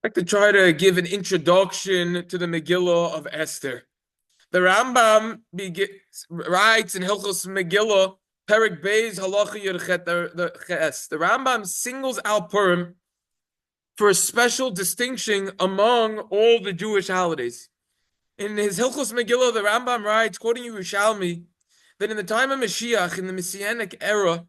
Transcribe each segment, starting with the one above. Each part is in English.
Like to try to give an introduction to the Megillah of Esther. The Rambam writes in Hilchos Megillah, Perik Beis Halacha Yudchet the Ches. The Rambam singles out Purim for a special distinction among all the Jewish holidays. In his Hilchos Megillah, the Rambam writes, quoting Yerushalmi, that in the time of Mashiach, in the Messianic era,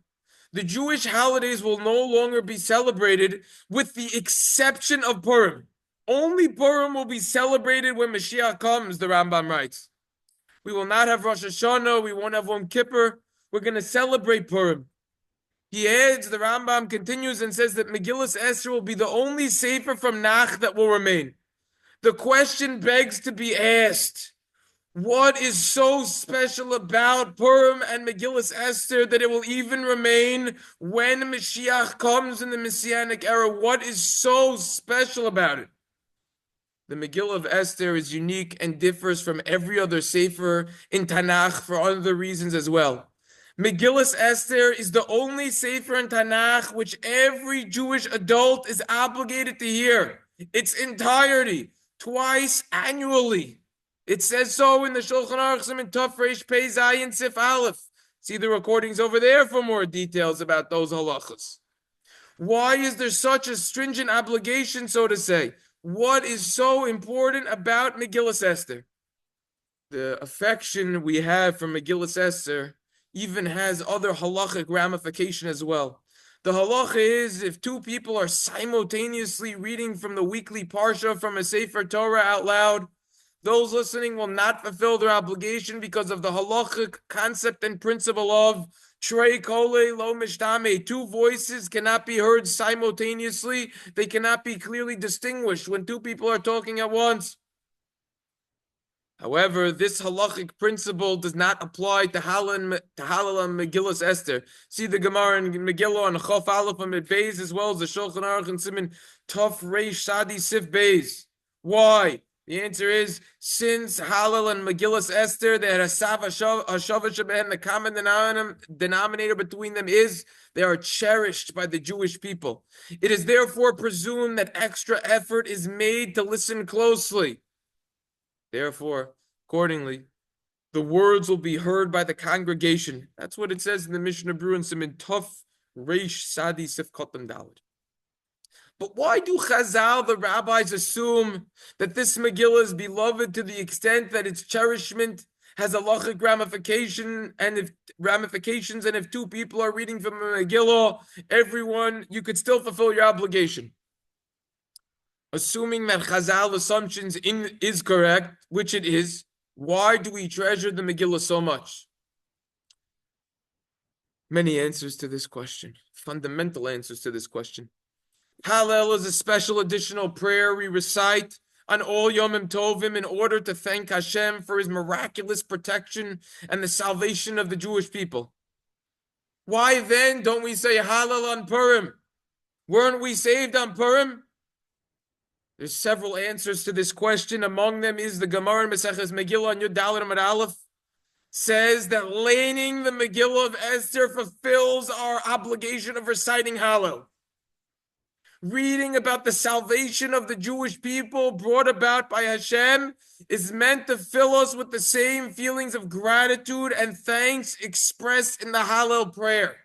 the Jewish holidays will no longer be celebrated with the exception of Purim. Only Purim will be celebrated when Mashiach comes, the Rambam writes. We will not have Rosh Hashanah, we won't have Yom Kippur, we're going to celebrate Purim. He adds, the Rambam continues and says that Megilas Esther will be the only sefer from Nach that will remain. The question begs to be asked, what is so special about Purim and Megilas Esther that it will even remain when Mashiach comes in the Messianic era? What is so special about it? The Megillah of Esther is unique and differs from every other sefer in Tanakh for other reasons as well. Megillas Esther is the only sefer in Tanakh which every Jewish adult is obligated to hear its entirety, twice annually. It says so in the Shulchan Aruch Siman Tov Reish Pei Zayin Sif Aleph. See the recordings over there for more details about those halachas. Why is there such a stringent obligation, so to say? What is so important about Megillas Esther? The affection we have for Megillas Esther even has other halachic ramification as well. The halacha is if two people are simultaneously reading from the weekly parsha from a Sefer Torah out loud, those listening will not fulfill their obligation because of the halachic concept and principle of Trei Kole Lo Mishtame. Two voices cannot be heard simultaneously. They cannot be clearly distinguished when two people are talking at once. However, this halachic principle does not apply to Halal and Megillas Esther. See the Gemara in Megillah on Chof Aleph and Beis, as well as the Shulchan Aruch and Siman Tov Reish Shadi Sif Beis. Why? The answer is, since Halal and Megillas Esther, they had a Sav Hashavah, and the common denominator between them is they are cherished by the Jewish people. It is therefore presumed that extra effort is made to listen closely. Therefore, accordingly, the words will be heard by the congregation. That's what it says in the Mishnah Berurah in Siman Tov Reish Sadi Sif Kotam Daled. But why do Chazal, the rabbis, assume that this Megillah is beloved to the extent that its cherishment has halachic ramifications, and if two people are reading from a Megillah, everyone, you could still fulfill your obligation? Assuming that Chazal assumptions is correct, which it is, why do we treasure the Megillah so much? Many answers to this question, fundamental answers to this question. Hallel is a special additional prayer we recite on all Yomim Tovim in order to thank Hashem for his miraculous protection and the salvation of the Jewish people. Why then don't we say Hallel on Purim? Weren't we saved on Purim? There's several answers to this question. Among them is the Gemara in Maseches Megillah on Yud Daled Amud Aleph says that laning the Megillah of Esther fulfills our obligation of reciting Hallel. Reading about the salvation of the Jewish people brought about by Hashem is meant to fill us with the same feelings of gratitude and thanks expressed in the Hallel prayer.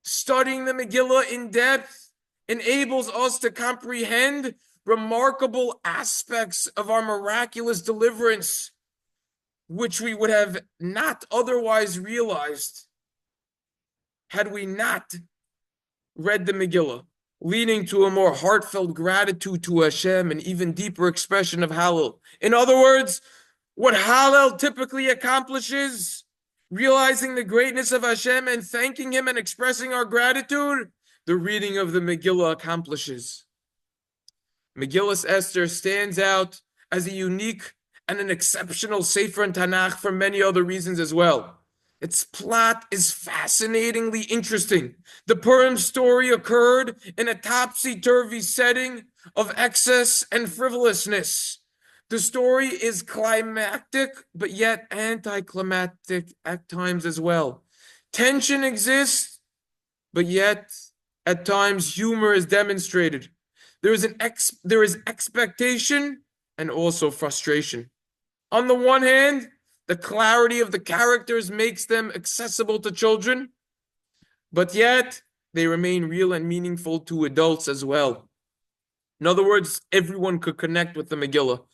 Studying the Megillah in depth enables us to comprehend remarkable aspects of our miraculous deliverance, which we would have not otherwise realized had we not read the Megillah, leading to a more heartfelt gratitude to Hashem and even deeper expression of Hallel. In other words, what Hallel typically accomplishes, realizing the greatness of Hashem and thanking him and expressing our gratitude, the reading of the Megillah accomplishes. Megillas Esther stands out as a unique and an exceptional sefer in Tanakh for many other reasons as well. Its plot is fascinatingly interesting. The Purim story occurred in a topsy-turvy setting of excess and frivolousness. The story is climactic, but yet anticlimactic at times as well. Tension exists, but yet at times humor is demonstrated. There is expectation and also frustration. On the one hand, the clarity of the characters makes them accessible to children, but yet they remain real and meaningful to adults as well. In other words, everyone could connect with the Megillah.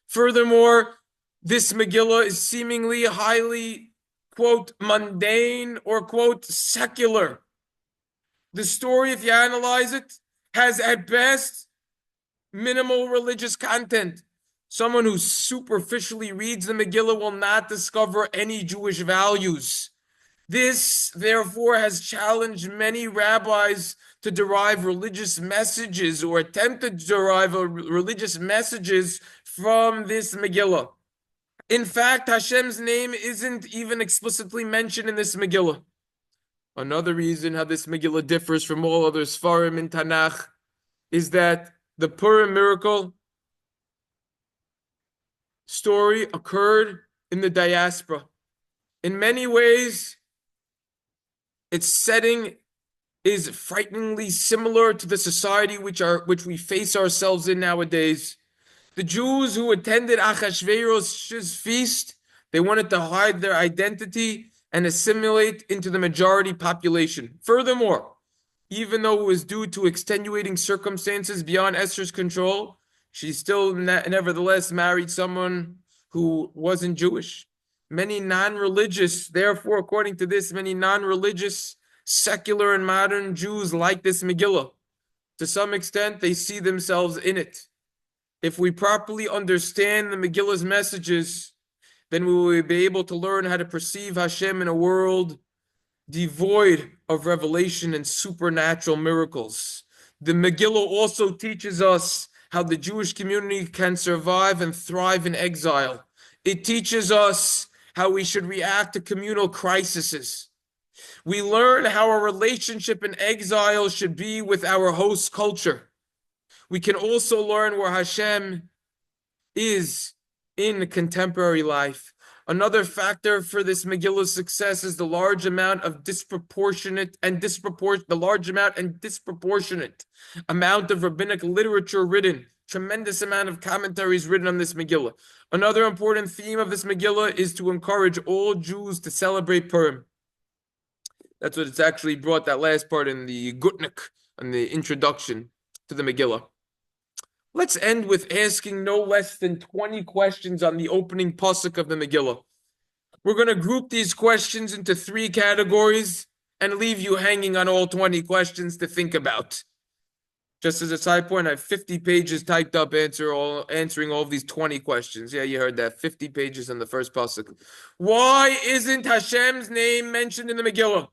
Furthermore, this Megillah is seemingly highly, quote, mundane or, quote, secular. The story, if you analyze it, has at best minimal religious content. Someone who superficially reads the Megillah will not discover any Jewish values. This, therefore, has challenged many rabbis to derive religious messages or attempted to derive religious messages from this Megillah. In fact, Hashem's name isn't even explicitly mentioned in this Megillah. Another reason how this Megillah differs from all other Sfarim in Tanakh is that the Purim miracle story occurred in the diaspora. In many ways, its setting is frighteningly similar to the society which we face ourselves in nowadays. The Jews who attended Achashverosh's feast, they wanted to hide their identity and assimilate into the majority population. Furthermore, even though it was due to extenuating circumstances beyond Esther's control, she still nevertheless married someone who wasn't Jewish. Many non-religious, therefore, according to this, many non-religious, secular and modern Jews like this Megillah. To some extent, they see themselves in it. If we properly understand the Megillah's messages, then we will be able to learn how to perceive Hashem in a world devoid of revelation and supernatural miracles. The Megillah also teaches us how the Jewish community can survive and thrive in exile. It teaches us how we should react to communal crises. We learn how our relationship in exile should be with our host culture. We can also learn where Hashem is in contemporary life. Another factor for this Megillah's success is the large amount of disproportionate amount of rabbinic literature written, tremendous amount of commentaries written on this Megillah. Another important theme of this Megillah is to encourage all Jews to celebrate Purim. That's what it's actually brought, that last part in the Gutnik, in the introduction to the Megillah. Let's end with asking no less than 20 questions on the opening pasuk of the Megillah. We're going to group these questions into 3 categories and leave you hanging on all 20 questions to think about. Just as a side point, I have 50 pages typed up answering all of these 20 questions. Yeah, you heard that. 50 pages in the first pasuk. Why isn't Hashem's name mentioned in the Megillah?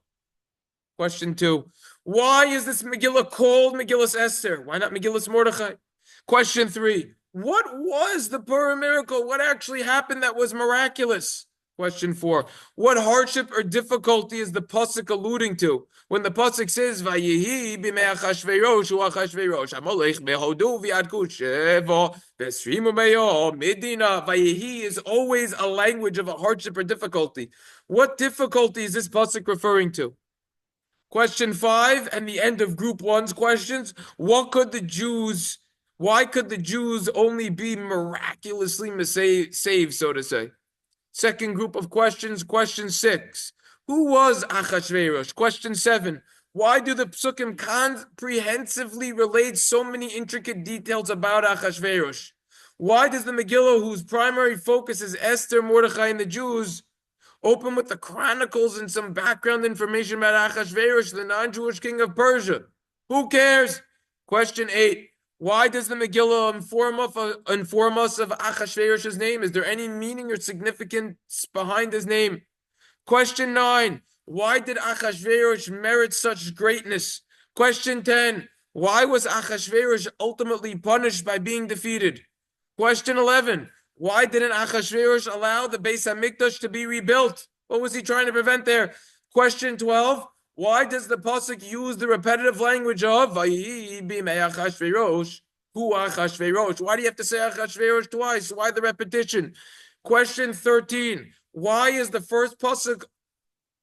Question 2. Why is this Megillah called Megilas Esther? Why not Megilas Mordechai? Question 3. What was the Purim miracle? What actually happened that was miraculous? Question 4. What hardship or difficulty is the pasuk alluding to? When the pasuk says, Vayehi b'mei Achashverosh hu Achashverosh, Amalech behodu v'yadku shevo v'esrimu meyo medina. Vayehi is always a language of a hardship or difficulty. What difficulty is this pasuk referring to? Question 5, and the end of group 1's questions. Why could the Jews only be miraculously saved, so to say? Second group of questions, question 6. Who was Achashverosh? Question 7. Why do the psukim comprehensively relate so many intricate details about Achashverosh? Why does the Megillah, whose primary focus is Esther, Mordechai, and the Jews, open with the chronicles and some background information about Achashverosh, the non-Jewish king of Persia? Who cares? Question 8. Why does the Megillah inform us of Achashverosh's name? Is there any meaning or significance behind his name? Question 9. Why did Achashverosh merit such greatness? Question 10. Why was Achashverosh ultimately punished by being defeated? Question 11. Why didn't Achashverosh allow the Beis HaMikdash to be rebuilt? What was he trying to prevent there? Question 12. Why does the pasuk use the repetitive language of Vayehi b'mei Achashverosh hu Achashverosh? Why do you have to say Achashverosh twice? Why the repetition? Question 13. Why is the first pasuk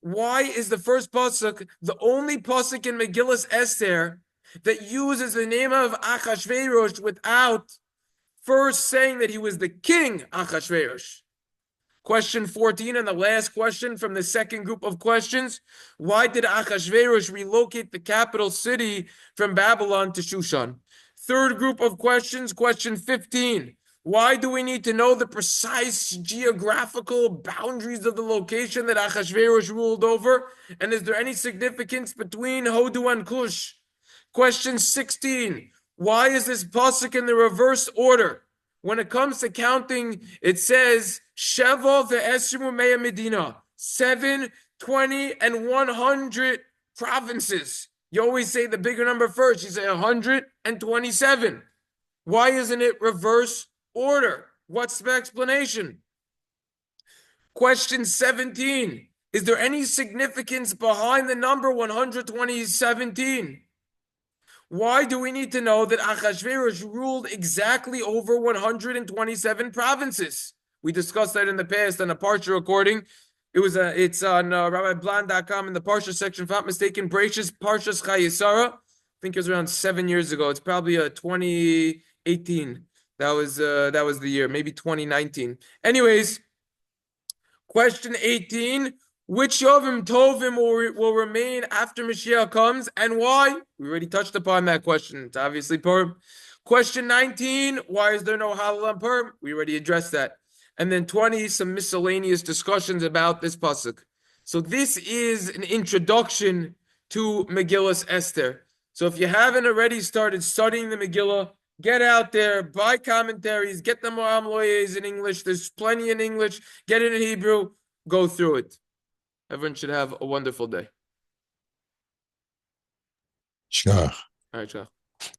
the only pasuk in Megilas Esther that uses the name of Achashverosh without first saying that he was the king Achashverosh? Question 14, and the last question from the second group of questions. Why did Achashverosh relocate the capital city from Babylon to Shushan? Third group of questions, question 15. Why do we need to know the precise geographical boundaries of the location that Achashverosh ruled over? And is there any significance between Hodu and Kush? Question 16. Why is this pasuk in the reverse order? When it comes to counting, it says Sheva ve'esrimu meya medina, 7, 20, and 100 provinces. You always say the bigger number first. You say 127. Why isn't it reverse order? What's the explanation? Question 17. Is there any significance behind the number 117? Why do we need to know that Achashverosh ruled exactly over 127 provinces? We discussed that in the past on a Parsha recording. It's on RabbiBlan.com in the Parsha section. If I'm not mistaken, Bereshis Parshas Chayesara. I think it was around 7 years ago. It's probably 2018. That was the year, maybe 2019. Anyways, question 18. Which Yovim Tovim will remain after Mashiach comes, and why? We already touched upon that question. It's obviously Purim. Question 19, why is there no Halal on Purim? We already addressed that. And then 20, some miscellaneous discussions about this pasuk. So this is an introduction to Megilas Esther. So if you haven't already started studying the Megillah, get out there, buy commentaries, get the Mo'am Loyes in English. There's plenty in English. Get it in Hebrew. Go through it. Everyone should have a wonderful day. Sure. All right, ciao.